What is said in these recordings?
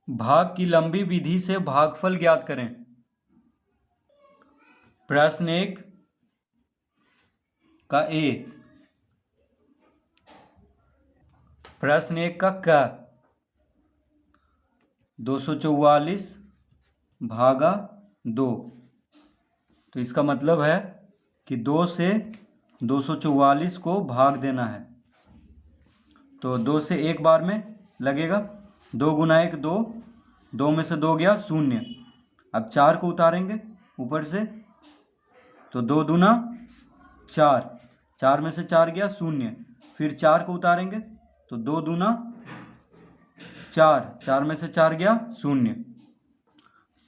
भाग की लंबी विधि से भागफल ज्ञात करें। प्रश्न 1 का ए, प्रश्न 1 का क, 244 भागा 2। तो इसका मतलब है कि 2 से 244 को भाग देना है। तो 2 से एक बार में लगेगा, 2 गुना 1 2, 2 में से 2 गया 0। अब 4 को उतारेंगे ऊपर से, तो 2 दूना 4, 4 में से 4 गया 0। फिर 4 को उतारेंगे तो 2 दूना 4, 4 में से 4 गया 0।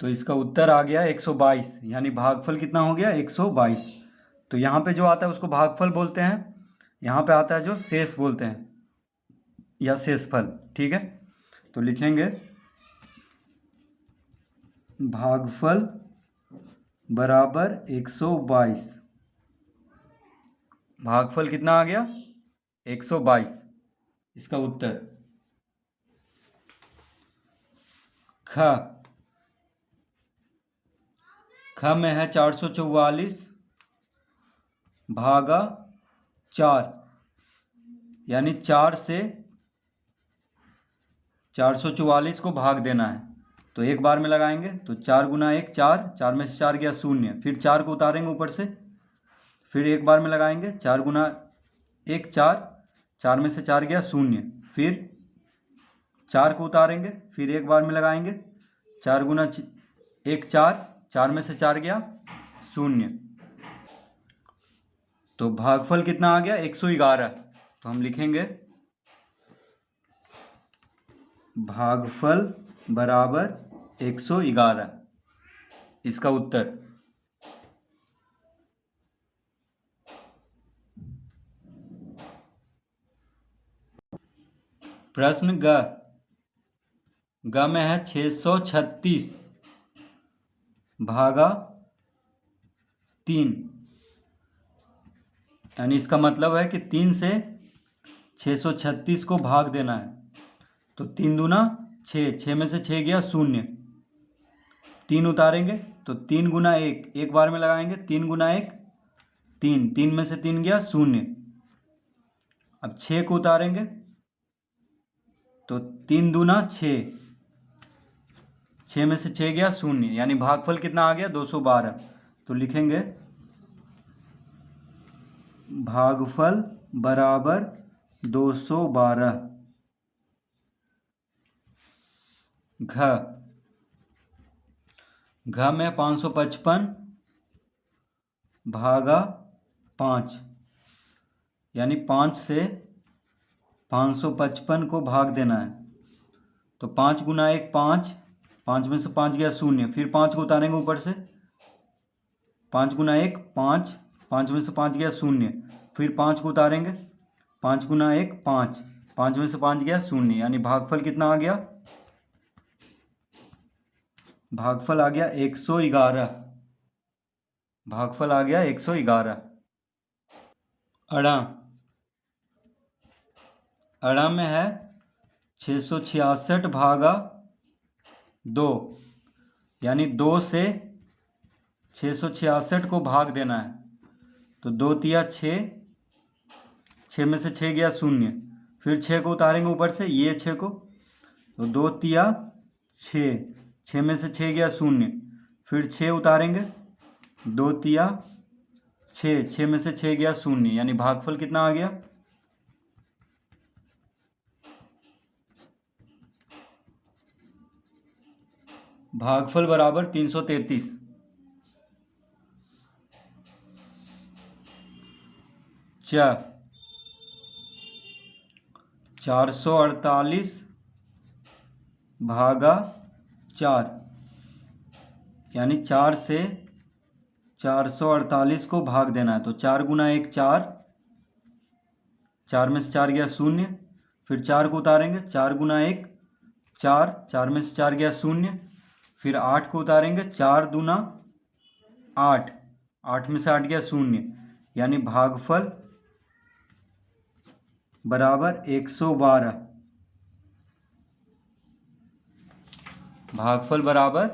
तो इसका उत्तर आ गया 122, यानी भागफल कितना हो गया 122। तो यहाँ पे जो आता है उसको भागफल बोलते हैं, यहाँ पे आता है जो शेष बोलते हैं या शेषफल। ठीक है, तो लिखेंगे भागफल बराबर 122। भागफल कितना आ गया 122, इसका उत्तर। ख में है 444 भागा 4, यानी 4 से 444 को भाग देना है। तो एक बार में लगाएंगे तो 4 गुना 1 4, 4 में से 4 गया 0। फिर 4 को उतारेंगे ऊपर से, फिर एक बार में लगाएंगे, 4 गुना 1 4, 4 में से 4 गया 0। फिर 4 को उतारेंगे, फिर एक बार में लगाएंगे, 4 गुना 1 4, 4 में से 4 गया 0। तो भागफल कितना आ गया 111। तो हम लिखेंगे भागफल बराबर 111, इसका उत्तर। प्रश्न ग में है 636 भागा 3, यानी इसका मतलब है कि 3 से 636 को भाग देना है। तो 3 दूना 6, 6 में से 6 गया 0। 3 उतारेंगे तो 3 गुना 1, एक बार में लगाएंगे, 3 गुना 1 3, 3 में से 3 गया 0। अब 6 को उतारेंगे तो 3 दूना 6, 6 में से 6 गया 0, यानी भागफल कितना आ गया 212। तो लिखेंगे भागफल बराबर 212। घ में 555 भागा 5, यानी 5 से 555 को भाग देना है। तो 5 गुना 1 5, 5 में से 5 गया 0। फिर 5 को उतारेंगे ऊपर से, 5 गुना 1 5, 5 में से 5 गया 0। फिर 5 को उतारेंगे, 5 गुना 1 5, 5 में से 5 गया 0, यानी भागफल कितना आ गया, भागफल आ गया 111। भागफल आ गया 111। अड़ा में है 666 भागा 2, यानी 2 से 666 को भाग देना है। तो 2 तिया 6, 6 में से 6 गया 0। फिर 6 को उतारेंगे ऊपर से, ये 6 को, तो 2 तिया 6, 6 में से 6 गया 0। फिर 6 उतारेंगे, 2 तिया 6, 6 में से 6 गया 0, यानी भागफल कितना आ गया, भागफल बराबर 333। च 448 भागा 4, यानी 4 से 448 को भाग देना है। तो 4 गुना 1 4, 4 में से 4 गया 0। फिर 4 को उतारेंगे, 4 गुना 1 4, 4 में से 4 गया 0। फिर 8 को उतारेंगे, 4 दूना 8, 8 में से 8 गया 0, यानी भागफल बराबर 112। भागफल बराबर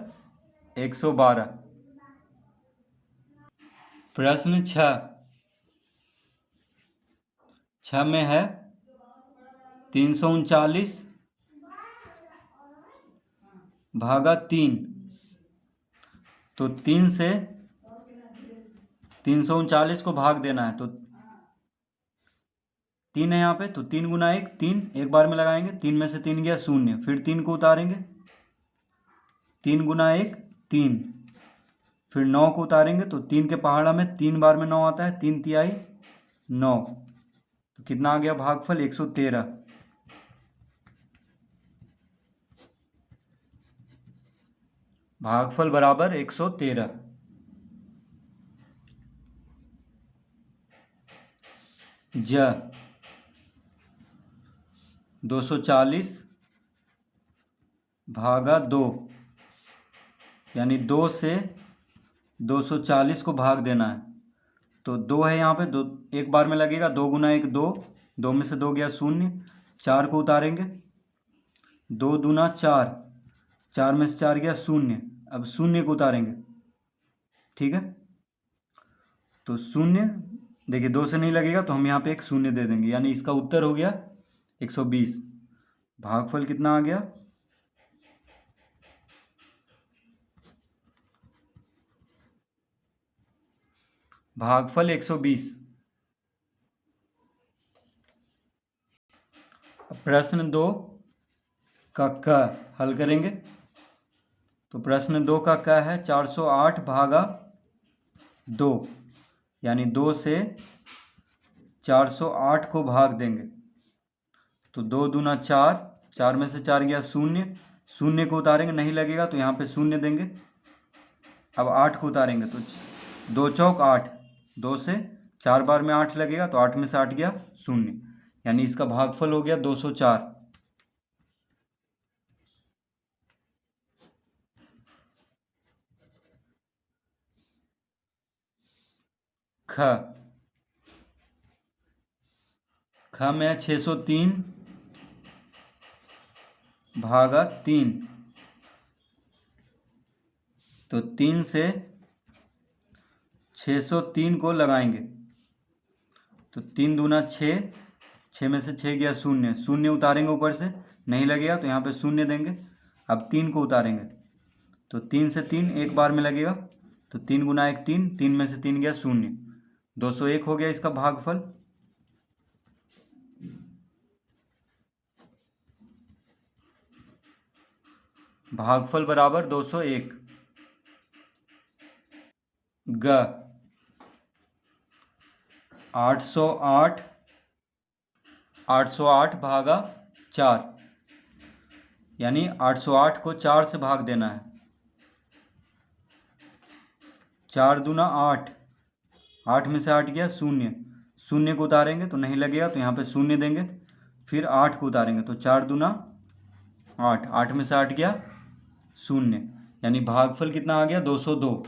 112। प्रश्न 6 में है 339 भागा 3। तो 3 से 339 को भाग देना है। तो 3 है यहाँ पे, तो 3 गुना 1 3, एक बार में लगाएंगे। 3 में से 3 गया 0, फिर 3 को उतारेंगे। 3 गुना 1 3, फिर 9 को उतारेंगे। तो 3 के पहाड़ा में 3 बार में 9 आता है, 3 तिहाई 9। तो कितना आ गया भागफल 113। भागफल बराबर 113। ज 240 भागा 2, यानी 2 से 240 को भाग देना है। तो 2 है यहाँ पे, 2 एक बार में लगेगा। 2 गुना 1 2, 2 में से 2 गया 0, 4 को उतारेंगे। 2 दूना 4, 4 में से 4 गया 0, अब 0 को उतारेंगे। ठीक है, तो 0 देखिए 2 से नहीं लगेगा, तो हम यहाँ पे एक 0 दे देंगे, यानी इसका उत्तर हो गया 120। भागफल कितना आ गया? भागफल 120। प्रश्न 2 का क हल करेंगे। तो प्रश्न 2 का क है 408 भागा 2, यानी 2 से 408 को भाग देंगे। तो 2 दूना 4, 4 में से 4 गया 0, 0 को उतारेंगे, नहीं लगेगा तो यहाँ पे 0 देंगे। अब 8 को उतारेंगे, तो 2 चौक 8, 2 से 4 बार में 8 लगेगा, तो 8 में से 8 गया 0, यानी इसका भागफल हो गया 204। ख में 603 भागा 3। तो 3 से 603 को लगाएंगे। तो 3 दूना 6, 6 में से 6 गया 0, 0 उतारेंगे ऊपर से, नहीं लगेगा तो यहाँ पे 0 देंगे। अब 3 को उतारेंगे। तो 3 से 3 एक बार में लगेगा। तो 3 गुना 1 3, 3 में से 3 गया 0, 201 हो गया इसका भागफल। भागफल बराबर 201। ग 808 808 भागा 4, यानी 808 को 4 से भाग देना है। 4 दूना 8, 8 में से 8 गया 0, 0 को उतारेंगे तो नहीं लगेगा, तो यहाँ पे 0 देंगे। फिर 8 को उतारेंगे, तो 4 दूना 8, 8 में से 8 गया 0, यानी भागफल कितना आ गया 202।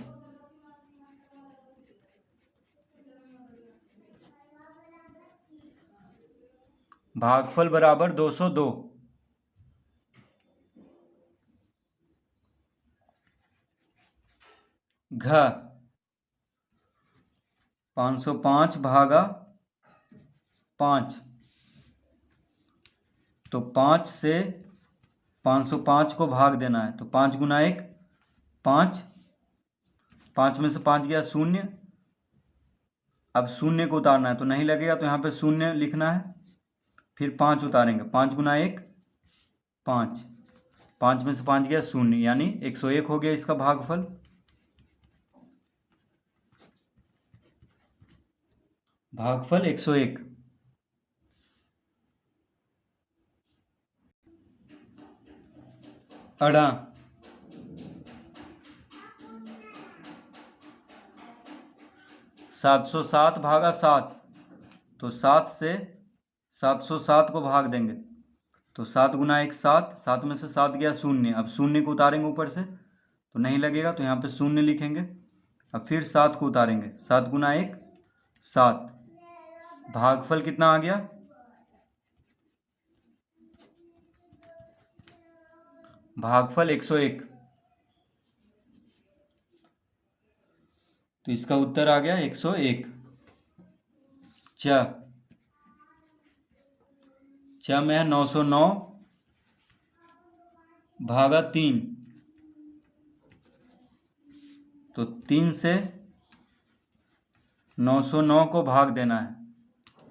भागफल बराबर 202। घ 505 भागा 5। तो 5 से 505 को भाग देना है। तो 5 गुना 1 5, 5 में से 5 गया 0, अब 0 को उतारना है, तो नहीं लगेगा तो यहाँ पे 0 लिखना है। फिर 5 उतारेंगे। 5 गुना 1 5, 5 में से 5 गया 0, यानी 101 हो गया इसका भागफल। भागफल 101। अड़ा 707 भागा 7। तो 7 से 707 को भाग देंगे। तो 7 गुना 1 7, 7 में से 7 गया 0, अब 0 को उतारेंगे ऊपर से, तो नहीं लगेगा तो यहाँ पे 0 लिखेंगे। अब फिर 7 को उतारेंगे। 7 गुना 1 7। भागफल कितना आ गया भागफल 101। तो इसका उत्तर आ गया 101। च में है 909 भागा 3। तो 3 से 909 को भाग देना है।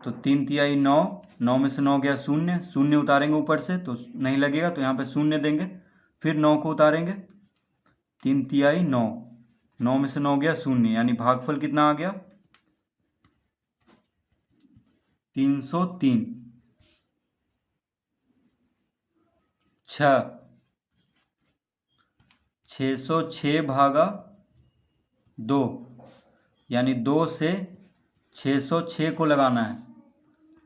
तो 3 तिहाई 9, 9 में से 9 गया शून्य, शून्य उतारेंगे ऊपर से तो नहीं लगेगा, तो यहाँ पे शून्य देंगे। फिर 9 को उतारेंगे, 3 तिहाई 9, 9 में से 9 गया शून्य, यानी भागफल कितना आ गया 303। 606 भागा 2, यानी 2 से 606 को लगाना है।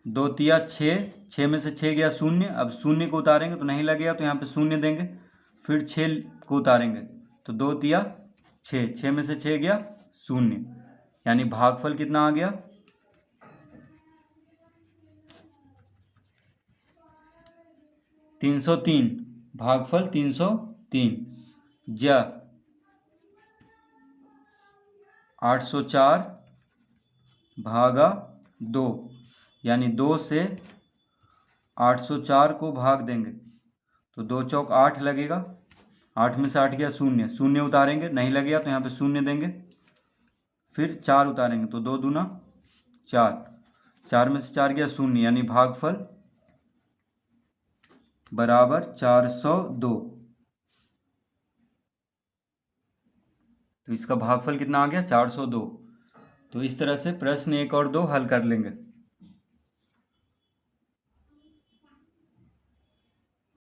2 तिया 6, 6 में से 6 गया शून्य, अब शून्य को उतारेंगे तो नहीं लगेगा, तो यहाँ पे शून्य देंगे। फिर 6 को उतारेंगे तो 2 तिया 6, 6 में से 6 गया शून्य, यानी भागफल कितना आ गया 303। भागफल 303। ज 804 भागा 2, यानी 2 से 804 को भाग देंगे तो 2 चौक 8 लगेगा, 8 में से 8 गया शून्य, शून्य उतारेंगे नहीं लगेगा, तो यहाँ पे शून्य देंगे। फिर 4 उतारेंगे तो 2 दूना 4, 4 में से 4 गया शून्य, यानी भागफल बराबर 402। तो इसका भागफल कितना आ गया 402। तो इस तरह से प्रश्न 1 और 2 हल कर लेंगे।